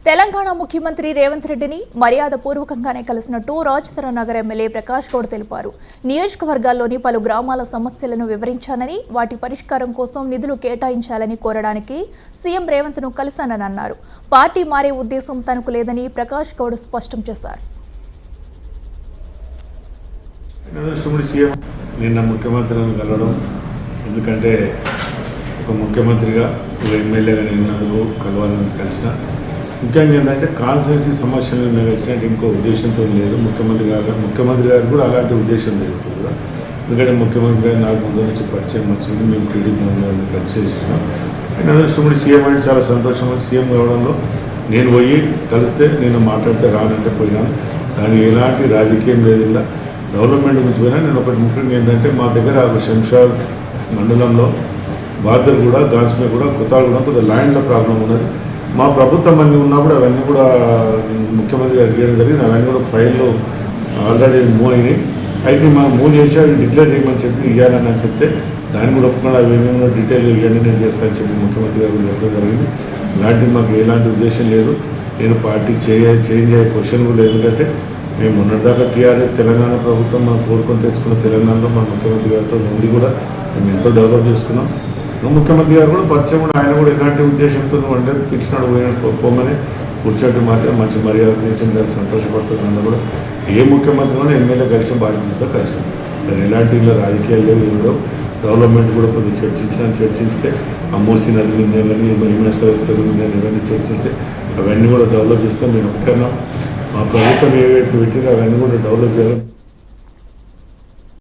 తెలంగాణ ముఖ్యమంత్రి రేవంత్ రెడ్డిని మర్యాదపూర్వకంగానే కలిసినట్టు రాజేంద్ర నగర్ ఎమ్మెల్యే ప్రకాష్ గౌడ్ తెలిపారు. నియోజకవర్గాల్లోని పలు గ్రామాల సమస్యలను వివరించానని, వాటి పరిష్కారం కోసం నిధులు కేటాయించాలని కోరడానికి సీఎం రేవంత్ ను కలిశానని అన్నారు. పార్టీ మారే ఉద్దేశం తనకు లేదని ప్రకాష్ గౌడ్ స్పష్టం చేశారు. నిన్న ముఖ్యమంత్రిని కలవడం ఎందుకంటే ఒక ముఖ్యమంత్రిగా ఒక ఎమ్మెల్యేగా నిన్నందుకు కలవాలని కలిసిన ముఖ్యంగా ఏంటంటే కాన్స్టిట్యున్సీ సమస్యలను కలిసినట్టు ఇంకో ఉద్దేశంతో లేదు. ముఖ్యమంత్రి గారు కూడా అలాంటి ఉద్దేశం లేదు కూడా. ఎందుకంటే ముఖ్యమంత్రి గారు నాకు ముందు నుంచి పరిచయం వచ్చింది, మేము టీడీపీ కలిసి చేసినాం. ఆయన అదృష్టముడి సీఎం అంటే చాలా సంతోషం. సీఎం కావడంలో నేను పోయి కలిస్తే నేను మాట్లాడితే రానంటే పోయినాను. దానికి ఎలాంటి రాజకీయం లేదు. ఇలా డెవలప్మెంట్ గురించి పోయినా నేను ఒకటి ముఖ్యంగా ఏంటంటే మా దగ్గర శంషాద్ మండలంలో బాదర్గూడ, గాన్స్మేగూడ, కొత్తగూడ కొద్దిగా ల్యాండ్లో ప్రాబ్లం ఉన్నది. మా ప్రభుత్వం అన్నీ ఉన్నప్పుడు అవన్నీ కూడా ముఖ్యమంత్రి గారు చేయడం జరిగింది. అవన్నీ కూడా ఫైల్లో ఆల్రెడీ మూవ్ అయినాయి. అయితే మనం మూవ్ చేసి అవి డిక్లేర్ చేయమని చెప్పి ఇవ్వాలని అని చెప్తే దాన్ని కూడా ఒప్పుకున్నాడు. అవి ఏమేమో డీటెయిల్ ఇవన్నీ నేను చేస్తానని చెప్పి ముఖ్యమంత్రి గారు చెప్పడం జరిగింది. ఇలాంటి మాకు ఎలాంటి ఉద్దేశం లేదు. నేను పార్టీ చేంజ్ అయ్యే క్వశ్చన్ కూడా ఎందుకంటే మేము మొన్నటిదాకా టీఆర్ఎస్ తెలంగాణ ప్రభుత్వం మనం కోరుకొని తెచ్చుకున్న తెలంగాణలో మా ముఖ్యమంత్రి గారితో ఉండి కూడా మేము ఎంతో డెవలప్ చేసుకున్నాం. ముఖ్యమంత్రి గారు కూడా పరిచయం కూడా ఆయన కూడా ఎలాంటి ఉద్దేశంతో అంటే పిలిచినాడు పోమని కూర్చోటి మాత్రం మంచి మర్యాద తెచ్చింది, దాన్ని సంతోషపడుతుంది. అన్న కూడా ఏ ముఖ్యమంత్రి కూడా ఎమ్మెల్యే కలిసి బాధ్యతతో కలిసాం. దాని ఎలాంటి ఇలా రాజకీయాలు లేవు, ఏమిడో డెవలప్మెంట్ కూడా కొద్దిగా చర్చిస్తే ఆ మూసీ నది మీద కానీ హిమేశ్వర చెరువు మీద ఇవన్నీ చర్చిస్తే అవన్నీ కూడా డెవలప్ చేస్తే మేము ఒక్కన్నా మా ప్రభుత్వం ఏవైతే పెట్టినా అవన్నీ కూడా డెవలప్ చేయాలి.